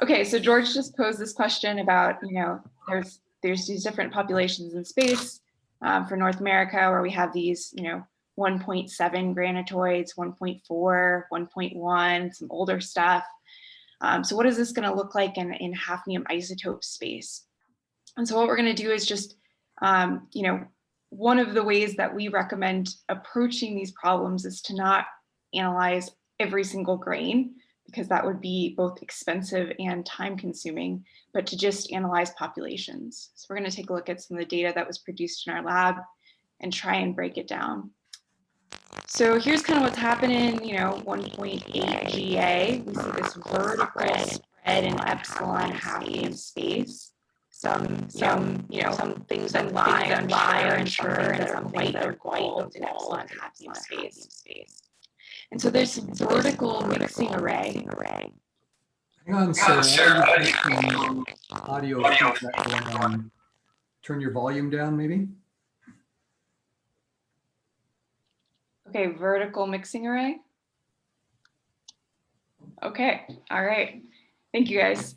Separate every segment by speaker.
Speaker 1: Okay, so George just posed this question about, there's these different populations in space for North America where we have these, 1.7 granitoids, 1.4, 1.1, some older stuff. So what is this going to look like in hafnium isotope space? And so what we're going to do is just, one of the ways that we recommend approaching these problems is to not analyze every single grain, because that would be both expensive and time consuming, but to just analyze populations. So we're going to take a look at some of the data that was produced in our lab and try and break it down. So here's kind of what's happening, 1.8 GA. We see this vertical spread in epsilon hafnium space. Some things that lie are unsure, and some white or gold in epsilon hafnium space. And so there's some vertical mixing array.
Speaker 2: Hang on, Sarah. Some audio feedback going on. Turn your volume down, maybe.
Speaker 1: Okay, vertical mixing array. Okay, all right. Thank you guys.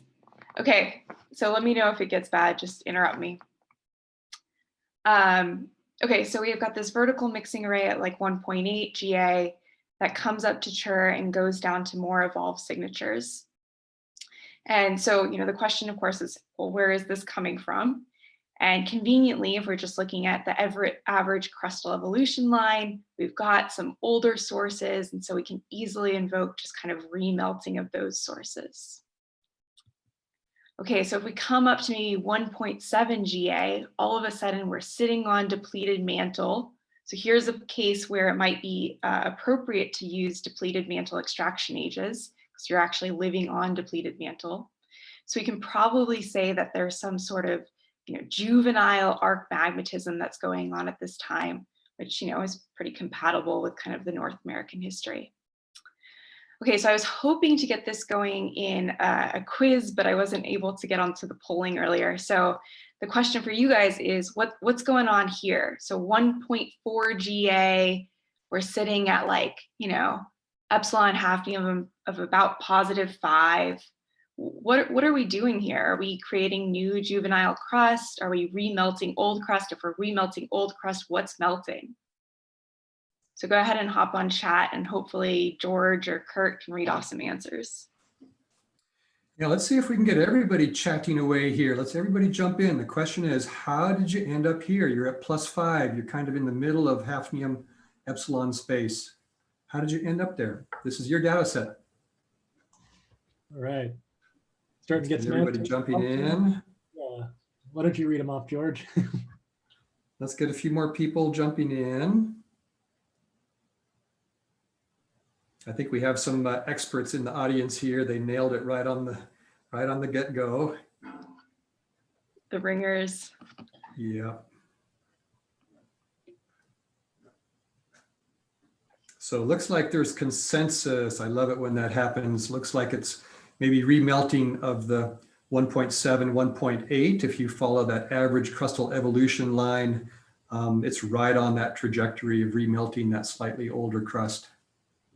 Speaker 1: Okay, so let me know if it gets bad, just interrupt me. Okay, so we've got this vertical mixing array at like 1.8 GA that comes up to Chur and goes down to more evolved signatures. And so, the question, of course, is, well, where is this coming from? And conveniently, if we're just looking at the average crustal evolution line, we've got some older sources, and so we can easily invoke just kind of remelting of those sources. Okay, so if we come up to maybe 1.7 GA, all of a sudden we're sitting on depleted mantle. So here's a case where it might be appropriate to use depleted mantle extraction ages, because you're actually living on depleted mantle. So we can probably say that there's some sort of juvenile arc magmatism that's going on at this time, which is pretty compatible with kind of the North American history. Okay, so I was hoping to get this going in a quiz, but I wasn't able to get onto the polling earlier. So the question for you guys is, what's going on here? So 1.4 GA, we're sitting at like, epsilon hafnium of about +5. What are we doing here? Are we creating new juvenile crust? Are we remelting old crust? If we're remelting old crust, what's melting? So go ahead and hop on chat, and hopefully George or Kurt can read off some answers.
Speaker 2: Yeah, let's see if we can get everybody chatting away here. Let's everybody jump in. The question is, how did you end up here? You're at +5. You're kind of in the middle of hafnium epsilon space. How did you end up there? This is your data set.
Speaker 3: All right. Starting to get some
Speaker 2: everybody jumping in.
Speaker 3: Yeah. Why don't you read them off, George?
Speaker 2: Let's get a few more people jumping in. I think we have some experts in the audience here. They nailed it right on the get-go.
Speaker 1: The ringers.
Speaker 2: Yeah. So it looks like there's consensus. I love it when that happens. Looks like it's maybe remelting of the 1.7, 1.8. If you follow that average crustal evolution line, it's right on that trajectory of remelting that slightly older crust.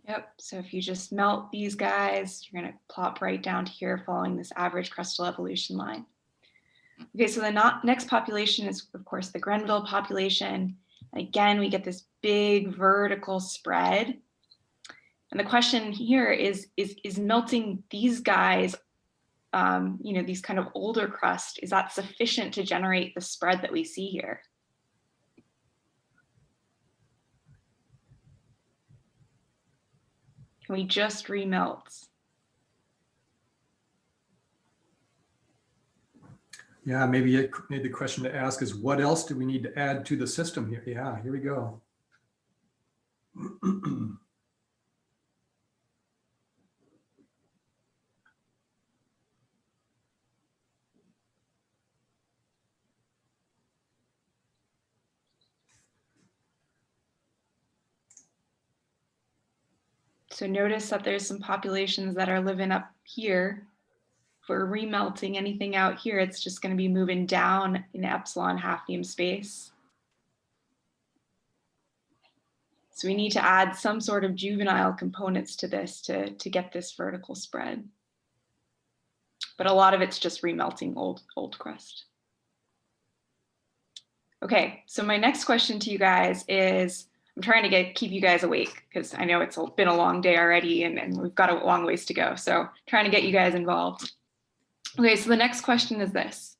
Speaker 1: Yep, so if you just melt these guys, you're gonna plop right down to here following this average crustal evolution line. Okay, so the next population is, of course, the Grenville population. And again, we get this big vertical spread. And the question here is melting these guys, these kind of older crust, is that sufficient to generate the spread that we see here? Can we just remelt?
Speaker 2: Yeah, maybe the question to ask is, what else do we need to add to the system here? Yeah, here we go.
Speaker 1: So notice that there's some populations that are living up here. If we're remelting anything out here, it's just going to be moving down in epsilon hafnium space. So we need to add some sort of juvenile components to this to get this vertical spread. but a lot of it's just remelting old crust. Okay, so my next question to you guys is, I'm trying to keep you guys awake because I know it's been a long day already and we've got a long ways to go. So trying to get you guys involved. Okay, so the next question is this.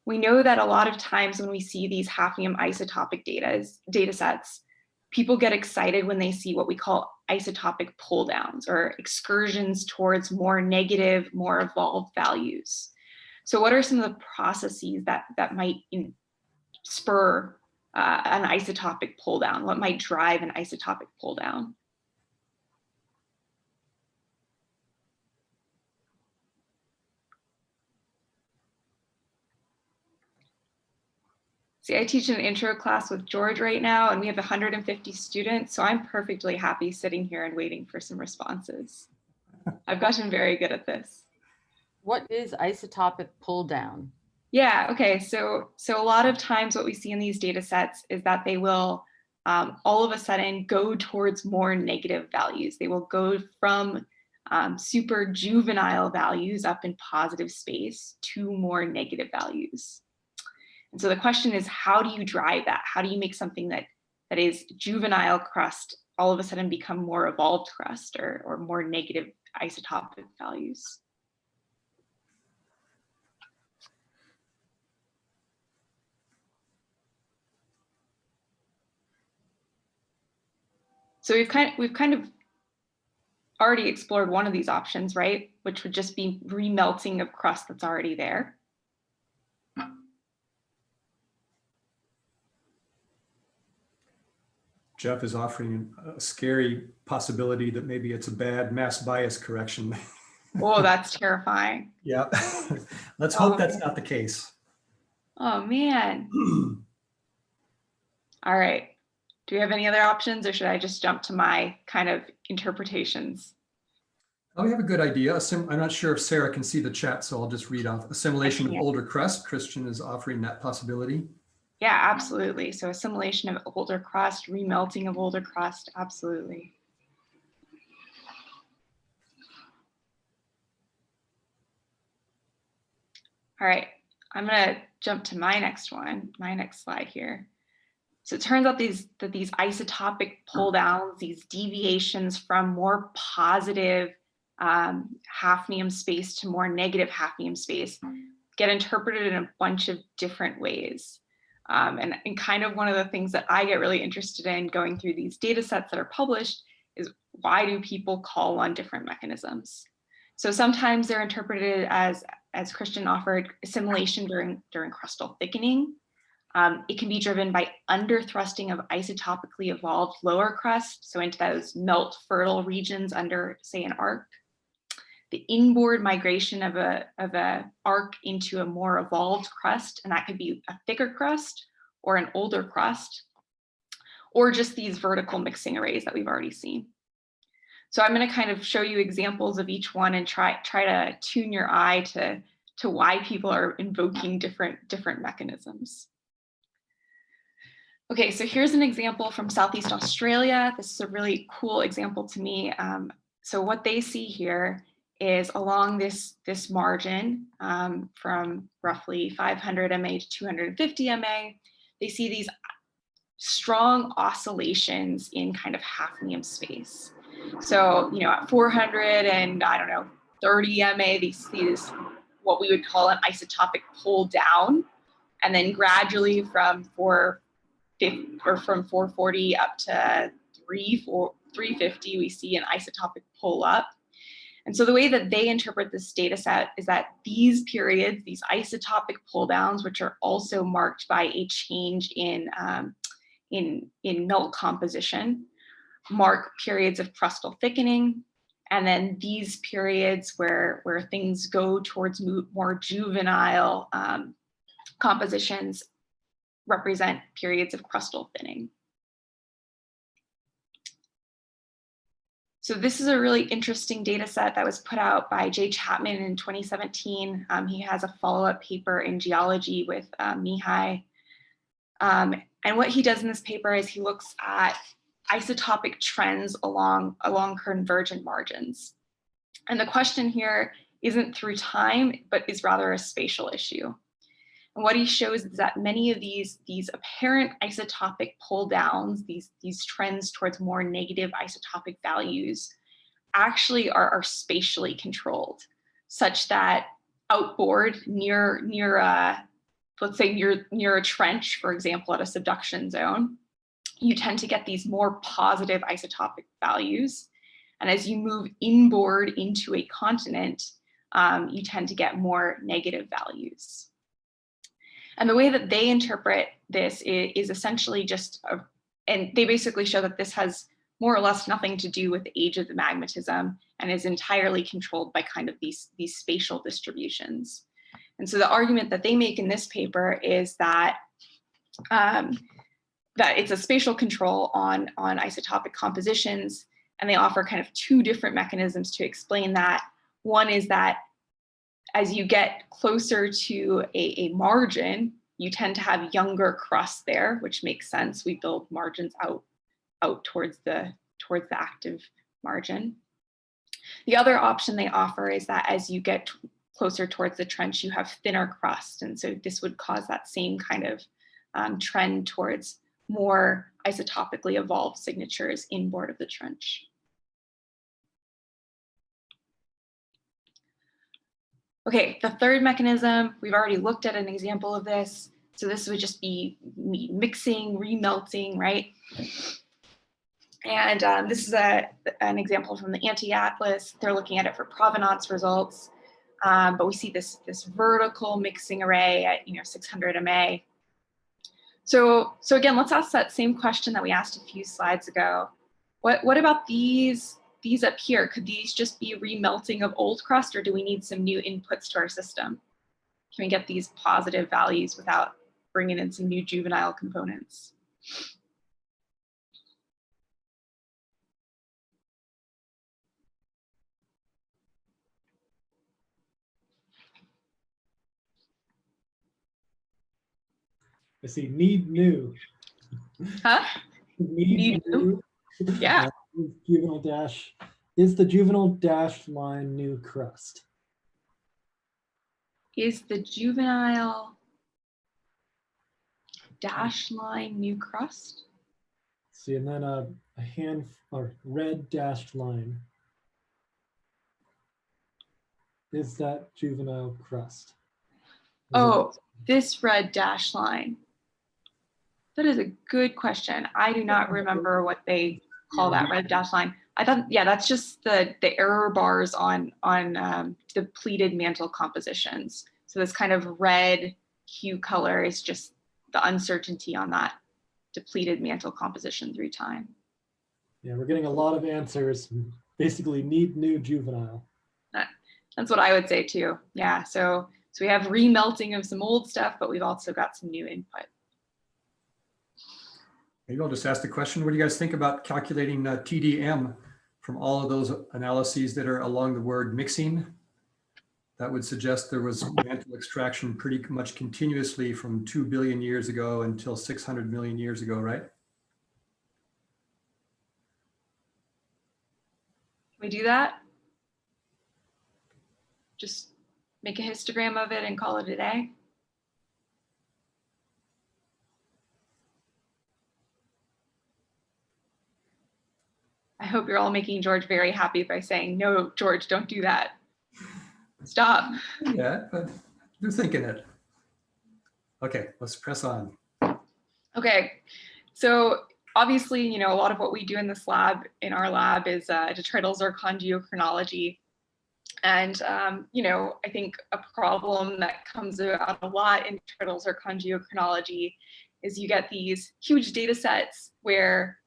Speaker 1: We know that a lot of times when we see these hafnium isotopic data sets, people get excited when they see what we call isotopic pull downs or excursions towards more negative, more evolved values. So what are some of the processes that might spur an isotopic pull down? What might drive an isotopic pull down? See, I teach an intro class with George right now, and we have 150 students, so I'm perfectly happy sitting here and waiting for some responses. I've gotten very good at this.
Speaker 4: What is isotopic pull down?
Speaker 1: Yeah, okay, so a lot of times what we see in these data sets is that they will all of a sudden go towards more negative values. They will go from super juvenile values up in positive space to more negative values. And so the question is, how do you drive that? How do you make something that is juvenile crust all of a sudden become more evolved crust or more negative isotopic values? So we've kind of already explored one of these options, right? Which would just be remelting of crust that's already there.
Speaker 2: Jeff is offering a scary possibility that maybe it's a bad mass bias correction.
Speaker 1: Oh, that's terrifying.
Speaker 2: Yeah, let's hope that's not the case.
Speaker 1: Oh man. All right. Do we have any other options, or should I just jump to my kind of interpretations?
Speaker 2: Oh, we have a good idea. I'm not sure if Sarah can see the chat, so I'll just read off. Assimilation of older crust. Christian is offering that possibility.
Speaker 1: Yeah, absolutely. So assimilation of older crust, remelting of older crust, absolutely. All right, I'm gonna jump to my next slide here. So it turns out that these isotopic pull downs, these deviations from more positive hafnium space to more negative hafnium space, get interpreted in a bunch of different ways. And kind of one of the things that I get really interested in going through these data sets that are published is, why do people call on different mechanisms? So sometimes they're interpreted as Christian offered, assimilation during crustal thickening. It can be driven by underthrusting of isotopically evolved lower crust, so into those melt fertile regions under, say, an arc. The inboard migration of a arc into a more evolved crust, and that could be a thicker crust or an older crust, or just these vertical mixing arrays that we've already seen. So I'm going to kind of show you examples of each one and try to tune your eye to why people are invoking different mechanisms. Okay, so here's an example from Southeast Australia. This is a really cool example to me. So what they see here is along this margin from roughly 500 MA to 250 MA, they see these strong oscillations in kind of hafnium space. So, you know, at 400 and I don't know, 30 MA, they see this, what we would call an isotopic pull down. And then gradually from 440 up to 350, we see an isotopic pull up. And so the way that they interpret this data set is that these periods, these isotopic pull downs, which are also marked by a change in melt composition, mark periods of crustal thickening. And then these periods where things go towards more juvenile compositions represent periods of crustal thinning. So this is a really interesting data set that was put out by Jay Chapman in 2017. He has a follow-up paper in geology with Mihai. And what he does in this paper is he looks at isotopic trends along convergent margins. And the question here isn't through time, but is rather a spatial issue. And what he shows is that many of these apparent isotopic pull downs, these trends towards more negative isotopic values, actually are spatially controlled, such that outboard near let's say near a trench, for example, at a subduction zone, you tend to get these more positive isotopic values. And as you move inboard into a continent, you tend to get more negative values. And the way that they interpret this is essentially just, and they basically show that this has more or less nothing to do with the age of the magmatism and is entirely controlled by kind of these spatial distributions. And so the argument that they make in this paper is that that it's a spatial control on isotopic compositions, and they offer kind of two different mechanisms to explain that. One is that as you get closer to a margin, you tend to have younger crust there, which makes sense. We build margins out towards the active margin. The other option they offer is that as you get closer towards the trench, you have thinner crust. And so this would cause that same kind of trend towards more isotopically evolved signatures inboard of the trench. Okay, the third mechanism, we've already looked at an example of this. So this would just be mixing, remelting, right? And this is an example from the anti-atlas. They're looking at it for provenance results. But we see this vertical mixing array at 600 MA. So again, let's ask that same question that we asked a few slides ago. What about these up here? Could these just be remelting of old crust, or do we need some new inputs to our system? Can we get these positive values without bringing in some new juvenile components?
Speaker 3: I see need new.
Speaker 1: Huh?
Speaker 3: Need new.
Speaker 1: Yeah.
Speaker 3: Juvenile dash. Is the juvenile dash line new crust?
Speaker 1: Is the juvenile dash line new crust?
Speaker 3: See, and then a hand or red dashed line. Is that juvenile crust?
Speaker 1: Oh, this red dash line. That is a good question. I do not remember what they call that red dash line. I thought, yeah, that's just the error bars on depleted mantle compositions. So this kind of red hue color is just the uncertainty on that depleted mantle composition through time.
Speaker 3: Yeah, we're getting a lot of answers. Basically, need new juvenile.
Speaker 1: That's what I would say too. Yeah, so we have remelting of some old stuff, but we've also got some new input.
Speaker 2: Maybe I'll just ask the question, what do you guys think about calculating TDM from all of those analyses that are along the word mixing? That would suggest there was mantle extraction pretty much continuously from 2 billion years ago until 600 million years ago, right?
Speaker 1: Can we do that? Just make a histogram of it and call it a day? I hope you're all making George very happy by saying, no, George, don't do that. Stop.
Speaker 2: Yeah, but you're thinking it. Okay, let's press on.
Speaker 1: Okay, so obviously, a lot of what we do in this lab, in our lab, is detrital zircon geochronology. And, I think a problem that comes out a lot in detrital zircon geochronology is you get these huge data sets where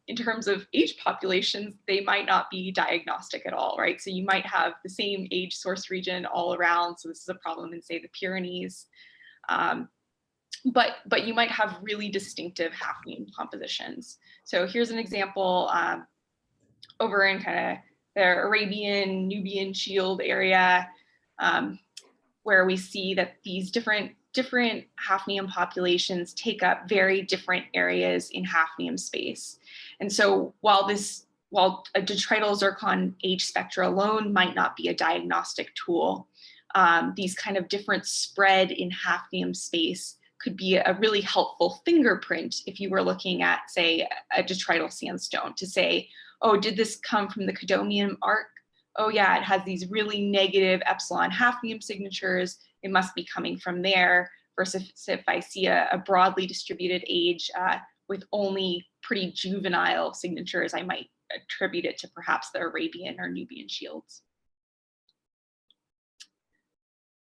Speaker 1: in terms of age populations, they might not be diagnostic at all, right? So you might have the same age source region all around. So this is a problem in, say, the Pyrenees. But you might have really distinctive hafnium compositions. So here's an example over in kind of the Arabian, Nubian Shield area, where we see that these different hafnium populations take up very different areas in hafnium space. And so while this while a detrital zircon age spectra alone might not be a diagnostic tool, these kind of different spread in hafnium space could be a really helpful fingerprint if you were looking at, say, a detrital sandstone to say, oh, did this come from the Cadomium arc? Oh yeah, it has these really negative epsilon hafnium signatures. It must be coming from there. Versus if I see a broadly distributed age with only pretty juvenile signatures, I might attribute it to perhaps the Arabian or Nubian shields.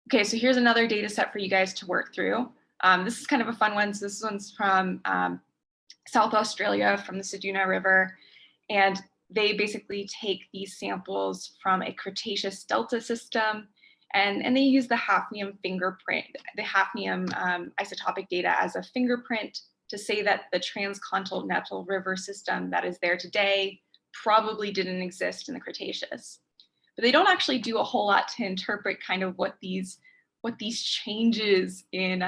Speaker 1: Okay, so here's another data set for you guys to work through. This is kind of a fun one. So this one's from South Australia, from the Ceduna River. And they basically take these samples from a Cretaceous delta system, and they use the hafnium fingerprint, the hafnium isotopic data as a fingerprint to say that the transcontinental river system that is there today probably didn't exist in the Cretaceous. But they don't actually do a whole lot to interpret kind of what these changes in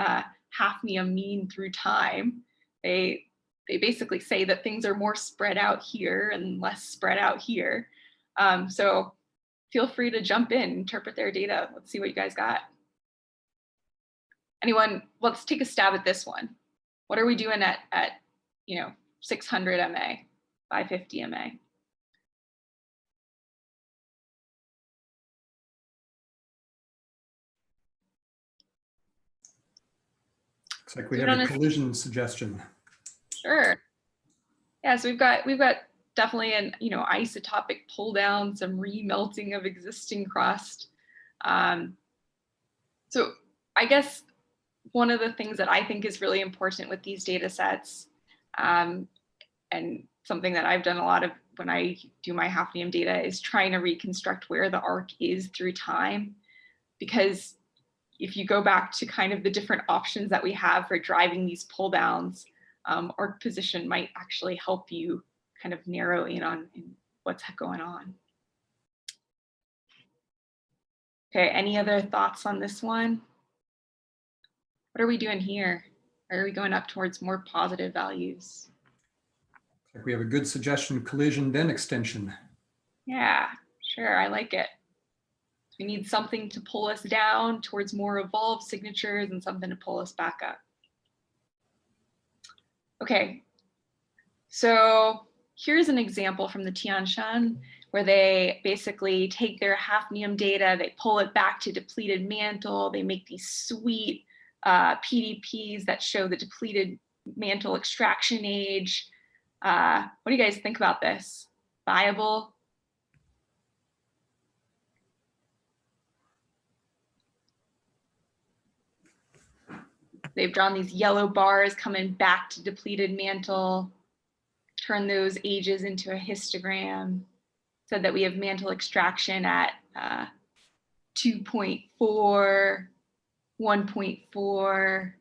Speaker 1: hafnium mean through time. They basically say that things are more spread out here and less spread out here. So feel free to jump in, interpret their data. Let's see what you guys got. Anyone, let's take a stab at this one. What are we doing at 600 MA, 550 MA?
Speaker 2: Looks like we have a collision suggestion.
Speaker 1: Sure. Yeah, so we've got definitely an isotopic pull down, some remelting of existing crust. So I guess one of the things that I think is really important with these data sets, and something that I've done a lot of when I do my hafnium data, is trying to reconstruct where the arc is through time. Because if you go back to kind of the different options that we have for driving these pull downs, arc position might actually help you kind of narrow in on what's going on. Okay, any other thoughts on this one? What are we doing here? Are we going up towards more positive values?
Speaker 2: Looks like we have a good suggestion, collision, then extension.
Speaker 1: Yeah, sure, I like it. We need something to pull us down towards more evolved signatures and something to pull us back up. Okay, so here's an example from the Tian Shan, where they basically take their hafnium data, they pull it back to depleted mantle, they make these sweet PDPs that show the depleted mantle extraction age. What do you guys think about this? Viable? They've drawn these yellow bars coming back to depleted mantle, turn those ages into a histogram, said that we have mantle extraction at 2.4, 1.4,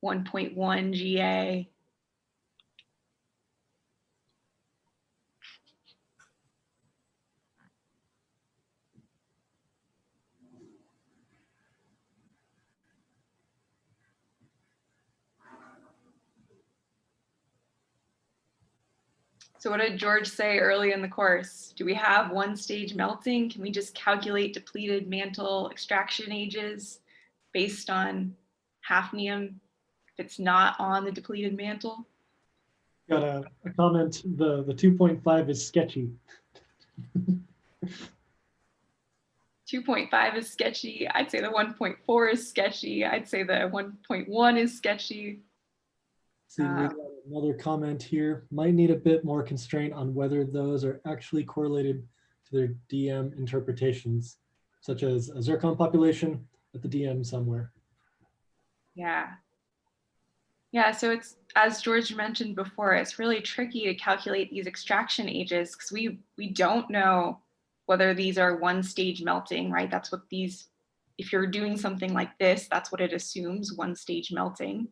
Speaker 1: 1.1 GA. So what did George say early in the course? Do we have one stage melting? Can we just calculate depleted mantle extraction ages based on hafnium if it's not on the depleted mantle?
Speaker 3: Got a comment, the 2.5 is sketchy.
Speaker 1: 2.5 is sketchy. I'd say the 1.4 is sketchy. I'd say the 1.1 is sketchy.
Speaker 3: See, we got another comment here. Might need a bit more constraint on whether those are actually correlated to their DM interpretations, such as a zircon population at the DM somewhere.
Speaker 1: Yeah. Yeah, so it's, as George mentioned before, it's really tricky to calculate these extraction ages because we don't know whether these are one stage melting, right? That's what these, if you're doing something like this, that's what it assumes, one stage melting.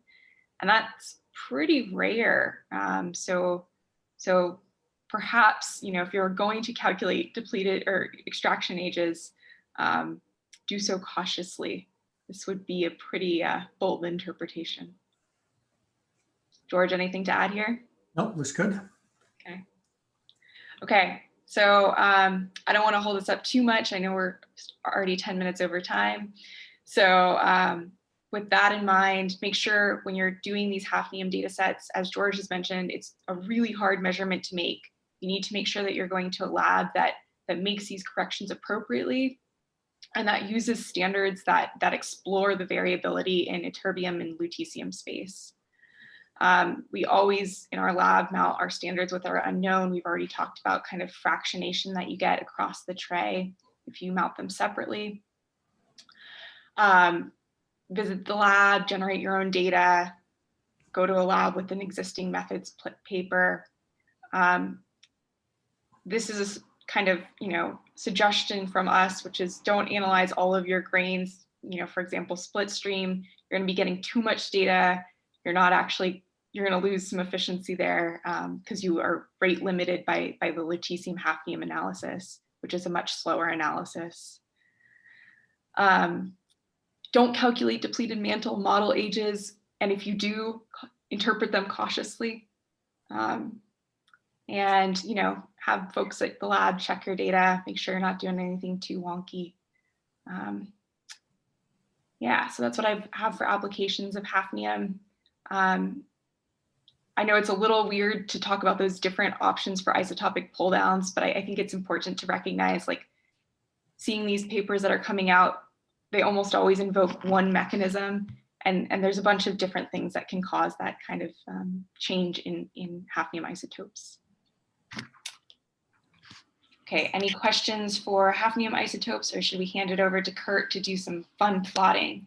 Speaker 1: And that's pretty rare. So perhaps, if you're going to calculate depleted or extraction ages, do so cautiously. This would be a pretty bold interpretation. George, anything to add here?
Speaker 2: Nope, looks good.
Speaker 1: Okay, So I don't want to hold this up too much. I know we're already 10 minutes over time. So with that in mind, make sure when you're doing these hafnium data sets, as George has mentioned, it's a really hard measurement to make. You need to make sure that you're going to a lab that makes these corrections appropriately and that uses standards that explore the variability in ytterbium and lutetium space. We always, in our lab, mount our standards with our unknown. We've already talked about kind of fractionation that you get across the tray if you mount them separately. Visit the lab, generate your own data, go to a lab with an existing methods paper. This is a kind of, suggestion from us, which is don't analyze all of your grains. For example, split stream, you're going to be getting too much data. You're going to lose some efficiency there because you are rate limited by the lutetium hafnium analysis, which is a much slower analysis. Don't calculate depleted mantle model ages, and if you do, interpret them cautiously. And have folks at the lab check your data, make sure you're not doing anything too wonky. Yeah, so that's what I have for applications of hafnium. I know it's a little weird to talk about those different options for isotopic pull downs, but I think it's important to recognize, like, seeing these papers that are coming out, they almost always invoke one mechanism, and there's a bunch of different things that can cause that kind of change in hafnium isotopes. Okay, any questions for hafnium isotopes, or should we hand it over to Kurt to do some fun plotting?